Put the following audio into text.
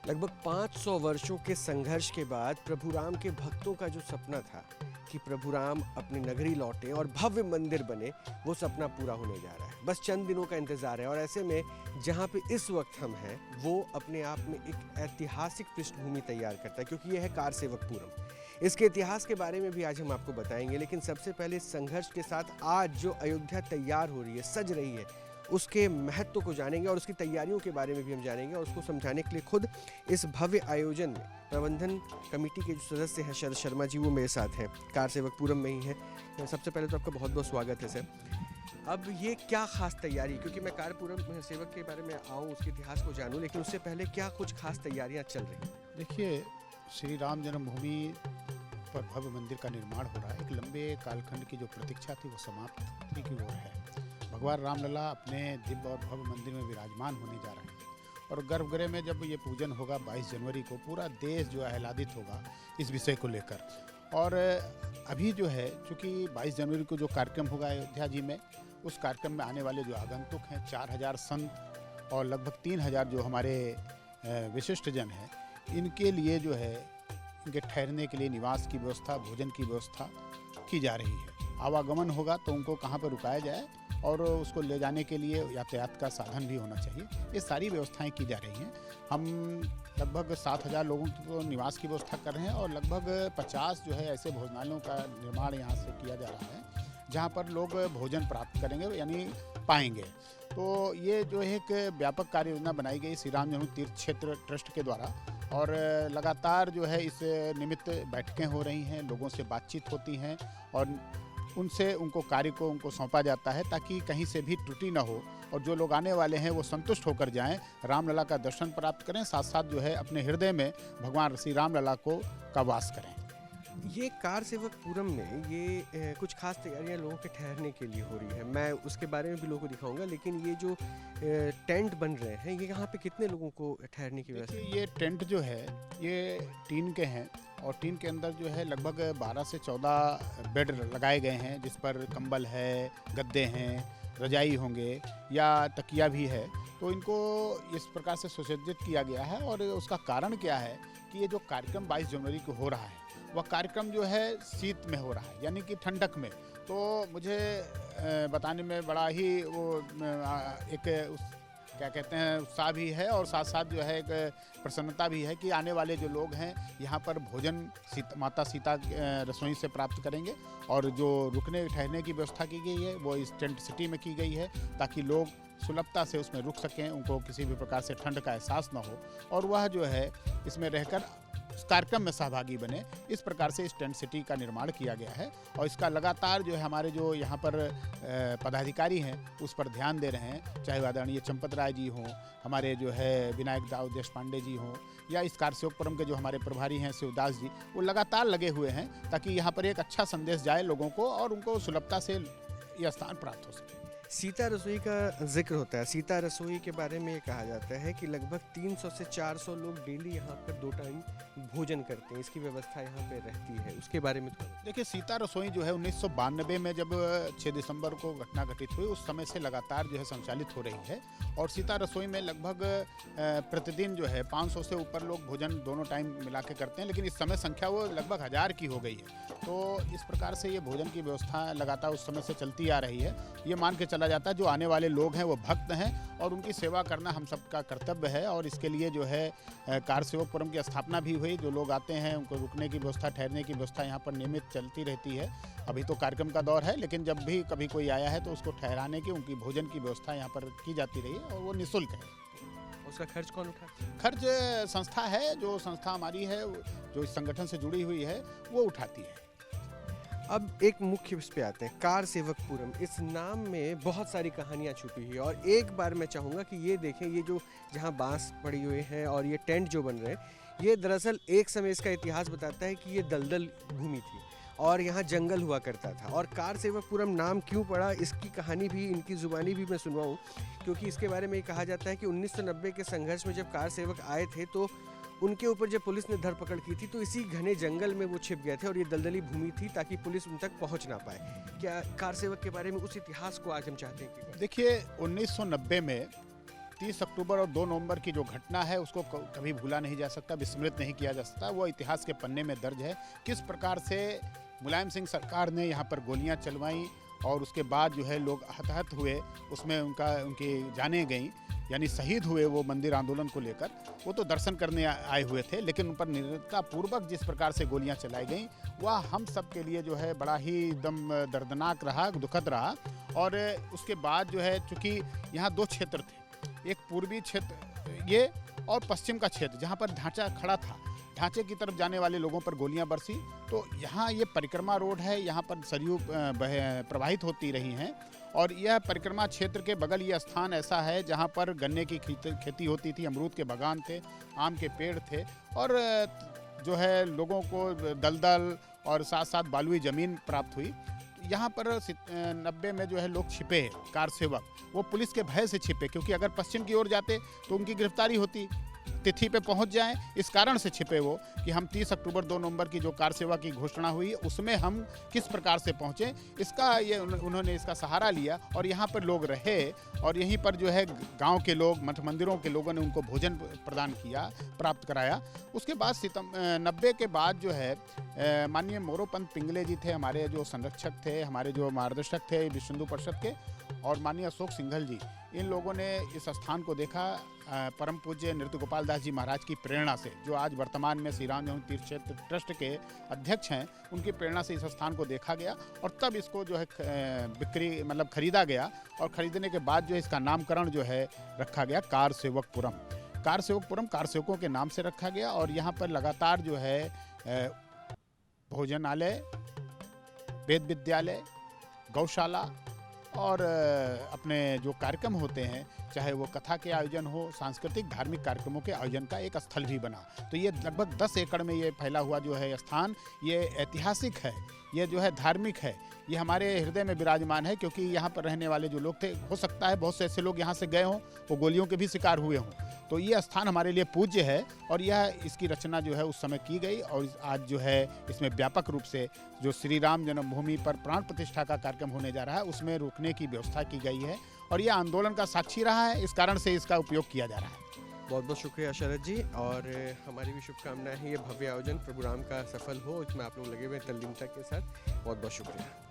लगभग 500 वर्षों के संघर्ष के बाद प्रभु राम के भक्तों का जो सपना था कि प्रभु राम अपनी नगरी लौटे और भव्य मंदिर बने, वो सपना पूरा होने जा रहा है। बस चंद दिनों का इंतजार है और ऐसे में जहाँ पे इस वक्त हम हैं वो अपने आप में एक ऐतिहासिक पृष्ठभूमि तैयार करता है, क्योंकि यह है कारसेवकपुरम। इसके इतिहास के बारे में भी आज हम आपको बताएंगे, लेकिन सबसे पहले संघर्ष के साथ आज जो अयोध्या तैयार हो रही है, सज रही है, उसके महत्व को जानेंगे और उसकी तैयारियों के बारे में भी हम जानेंगे। और उसको समझाने के लिए खुद इस भव्य आयोजन में प्रबंधन कमेटी के जो सदस्य हैं शरद शर्मा जी, वो मेरे साथ हैं, कारसेवकपुरम में ही हैं। सबसे पहले तो आपका बहुत बहुत स्वागत है सर। अब ये क्या खास तैयारी, क्योंकि मैं कारपुरम सेवक के बारे में आऊँ, उसके इतिहास को जानूँ, लेकिन उससे पहले क्या कुछ खास तैयारियाँ चल रही हैं? देखिए, श्री राम जन्मभूमि पर भव्य मंदिर का निर्माण हो रहा है। एक लंबे कालखंड की जो प्रतीक्षा थी वो समाप्ति की ओर है। भगवान रामलला अपने दिव्य और भव्य मंदिर में विराजमान होने जा रहे हैं और गर्भगृह में जब ये पूजन होगा 22 जनवरी को, पूरा देश जो है आह्लादित होगा इस विषय को लेकर। और अभी जो है, चूँकि 22 जनवरी को जो कार्यक्रम होगा अयोध्या जी में, उस कार्यक्रम में आने वाले जो आगंतुक हैं 4000 संत और लगभग 3000 जो हमारे विशिष्ट जन हैं, इनके लिए जो है इनके ठहरने के लिए निवास की व्यवस्था, भोजन की व्यवस्था की जा रही है। आवागमन होगा तो उनको कहाँ पर रुकाया जाए और उसको ले जाने के लिए यातायात का साधन भी होना चाहिए। ये सारी व्यवस्थाएं की जा रही हैं। हम लगभग 7000 लोगों की तो निवास की व्यवस्था कर रहे हैं और लगभग 50 जो है ऐसे भोजनालयों का निर्माण यहाँ से किया जा रहा है जहाँ पर लोग भोजन प्राप्त करेंगे, यानी पाएंगे। तो ये जो है एक व्यापक कार्य योजना बनाई गई श्री राम जन्म तीर्थ क्षेत्र ट्रस्ट के द्वारा और लगातार जो है इस निमित्त बैठकें हो रही हैं, लोगों से बातचीत होती हैं और उनसे उनको कार्य को उनको सौंपा जाता है ताकि कहीं से भी त्रुटि न हो और जो लोग आने वाले हैं वो संतुष्ट होकर जाएं, रामलला का दर्शन प्राप्त करें, साथ साथ जो है अपने हृदय में भगवान श्री रामलला का वास करें। ये कारसेवकपुरम में ये कुछ खास तैयारियां लोगों के ठहरने के लिए हो रही है, मैं उसके बारे में भी लोगों को दिखाऊंगा। लेकिन ये जो टेंट बन रहे हैं, ये यहाँ पे कितने लोगों को ठहरने की व्यवस्था? ये टेंट जो है ये टीन के हैं और टीन के अंदर जो है लगभग 12 से 14 बेड लगाए गए हैं, जिस पर कंबल है, गद्दे हैं, रजाई होंगे या तकिया भी है। तो इनको इस प्रकार से सुसज्जित किया गया है और उसका कारण क्या है कि ये जो कार्यक्रम 22 जनवरी को हो रहा है वह कार्यक्रम जो है शीत में हो रहा है, यानी कि ठंडक में। तो मुझे बताने में बड़ा ही वो एक क्या कहते हैं उत्साह भी है और साथ साथ जो है एक प्रसन्नता भी है कि आने वाले जो लोग हैं यहाँ पर भोजन माता सीता रसोई से प्राप्त करेंगे और जो रुकने ठहरने की व्यवस्था की गई है वो इस टेंट सिटी में की गई है ताकि लोग सुलभता से उसमें रुक सकें, उनको किसी भी प्रकार से ठंड का एहसास न हो और वह जो है इसमें रहकर उस कार्यक्रम में सहभागी बने। इस प्रकार से इस टेंट सिटी का निर्माण किया गया है और इसका लगातार जो है हमारे जो यहाँ पर पदाधिकारी हैं उस पर ध्यान दे रहे हैं, चाहे आदरणीय चंपत राय जी हों, हमारे जो है विनायक दाऊ देशपांडे जी हों या इस कारसेवकपुरम के जो हमारे प्रभारी हैं शिवदास जी, वो लगातार लगे हुए हैं ताकि यहाँ पर एक अच्छा संदेश जाए लोगों को और उनको सुलभता से यह स्थान प्राप्त हो सके। सीता रसोई का जिक्र होता है। सीता रसोई के बारे में ये कहा जाता है कि लगभग 300 से 400 लोग डेली यहाँ पर 2 टाइम भोजन करते हैं, इसकी व्यवस्था यहाँ पे रहती है, उसके बारे में थोड़ा देखिए। सीता रसोई जो है 1992 में जब 6 दिसंबर को घटना घटित हुई, उस समय से लगातार जो है संचालित हो रही है और सीता रसोई में लगभग प्रतिदिन जो है 500 से ऊपर लोग भोजन दोनों टाइम मिला के करते हैं, लेकिन इस समय संख्या वो लगभग 1000 की हो गई है। तो इस प्रकार से ये भोजन की व्यवस्था लगातार उस समय से चलती आ रही है। ये मान के चला जाता है जो आने वाले लोग हैं वो भक्त हैं और उनकी सेवा करना हम सबका कर्तव्य है और इसके लिए जो है कारसेवकपुरम की स्थापना भी हुई। जो लोग आते हैं उनको रुकने की व्यवस्था, ठहरने की व्यवस्था यहाँ पर नियमित चलती रहती है। अभी तो कार्यक्रम का दौर है, लेकिन जब भी कभी कोई आया है तो उसको ठहराने की, उनकी भोजन की व्यवस्था यहाँ पर की जाती रही है और वो निःशुल्क है। उसका खर्च कौन उठाता है? खर्च संस्था है, जो संस्था हमारी है जो इस संगठन से जुड़ी हुई है वो उठाती है। अब एक मुख्य इस पे आते हैं, कारसेवकपुरम। इस नाम में बहुत सारी कहानियां छुपी हुई है और एक बार मैं चाहूँगा कि ये देखें, ये जो जहाँ बांस पड़ी हुई हैं और ये टेंट जो बन रहे हैं, ये दरअसल एक समय इसका इतिहास बताता है कि ये दलदल भूमि थी और यहाँ जंगल हुआ करता था। और कारसेवकपुरम नाम क्यों पड़ा, इसकी कहानी भी, इनकी ज़ुबानी भी मैं सुनवाऊँ, क्योंकि इसके बारे में कहा जाता है कि 1990 के संघर्ष में जब कारसेवक आए थे तो उनके ऊपर जब पुलिस ने धरपकड़ की थी तो इसी घने जंगल में वो छिप गए थे और ये दलदली भूमि थी ताकि पुलिस उन तक पहुंच ना पाए। क्या कारसेवक के बारे में उस इतिहास को आज हम चाहते हैं कि देखिए 1990 में 30 अक्टूबर और 2 नवंबर की जो घटना है उसको कभी भूला नहीं जा सकता, विस्मृत नहीं किया जा सकता। वो इतिहास के पन्ने में दर्ज है। किस प्रकार से मुलायम सिंह सरकार ने यहाँ पर गोलियाँ चलवाईं और उसके बाद जो है लोग हताहत हुए, उसमें उनकी जानें गईं, यानी शहीद हुए वो मंदिर आंदोलन को लेकर। वो तो दर्शन करने आए हुए थे, लेकिन उन पर निर्दयतापूर्वक जिस प्रकार से गोलियां चलाई गईं वह हम सब के लिए जो है बड़ा ही एकदम दर्दनाक रहा, दुखद रहा। और उसके बाद जो है चूँकि यहाँ 2 क्षेत्र थे, एक पूर्वी क्षेत्र ये और पश्चिम का क्षेत्र जहाँ पर ढांचा खड़ा था। ढांचे की तरफ जाने वाले लोगों पर गोलियां बरसी, तो यहाँ ये परिक्रमा रोड है, यहाँ पर सरयू प्रवाहित होती रही हैं। और यह परिक्रमा क्षेत्र के बगल ये स्थान ऐसा है जहाँ पर गन्ने की खेती होती थी, अमरूद के बागान थे, आम के पेड़ थे और जो है लोगों को दलदल और साथ साथ बालुई ज़मीन प्राप्त हुई। यहाँ पर 90 में जो है लोग छिपे, कार सेवक, वो पुलिस के भय से छिपे, क्योंकि अगर पश्चिम की ओर जाते तो उनकी गिरफ्तारी होती, तिथि पे पहुंच जाएं, इस कारण से छिपे वो कि हम 30 अक्टूबर 2 नवंबर की जो कार सेवा की घोषणा हुई उसमें हम किस प्रकार से पहुंचे, इसका ये उन्होंने इसका सहारा लिया और यहाँ पर लोग रहे। और यहीं पर जो है गांव के लोग, मठ मंदिरों के लोगों ने उनको भोजन प्रदान किया, प्राप्त कराया। उसके बाद 90 के बाद जो है माननीय मोरोपंत पिंगले जी थे, हमारे जो संरक्षक थे, हमारे जो मार्गदर्शक थे विश्व हिंदू परिषद के, और माननीय अशोक सिंघल जी, इन लोगों ने इस स्थान को देखा परम पूज्य नृत्य गोपाल दास जी महाराज की प्रेरणा से, जो आज वर्तमान में श्री राम जन्मभूमि तीर्थ क्षेत्र ट्रस्ट के अध्यक्ष हैं, उनकी प्रेरणा से इस स्थान को देखा गया और तब इसको जो है खरीदा गया। और खरीदने के बाद जो है इसका नामकरण जो है रखा गया car Sevakpuram. Car Sevakpuram car सेवकों के नाम से रखा गया और यहाँ पर लगातार जो है भोजनालय, वेद विद्यालय, गौशाला और अपने जो कार्यक्रम होते हैं, चाहे वो कथा के आयोजन हो, सांस्कृतिक धार्मिक कार्यक्रमों के आयोजन का एक स्थल भी बना। तो ये लगभग 10 एकड़ में ये फैला हुआ जो है स्थान, ये ऐतिहासिक है, ये जो है धार्मिक है, ये हमारे हृदय में विराजमान है। क्योंकि यहाँ पर रहने वाले जो लोग थे, हो सकता है बहुत से ऐसे लोग यहाँ से गए हों, वो गोलियों के भी शिकार हुए हों, तो ये स्थान हमारे लिए पूज्य है। और यह इसकी रचना जो है उस समय की गई और आज जो है इसमें व्यापक रूप से जो श्री राम जन्मभूमि पर प्राण प्रतिष्ठा का कार्यक्रम होने जा रहा है उसमें रुकने की व्यवस्था की गई है और यह आंदोलन का साक्षी रहा है, इस कारण से इसका उपयोग किया जा रहा है। बहुत बहुत शुक्रिया शरद जी, और हमारी भी शुभकामनाएं हैं ये भव्य आयोजन प्रभु राम का सफल हो, इसमें आप लोग लगे हुए तल्लीनता के साथ। बहुत बहुत शुक्रिया।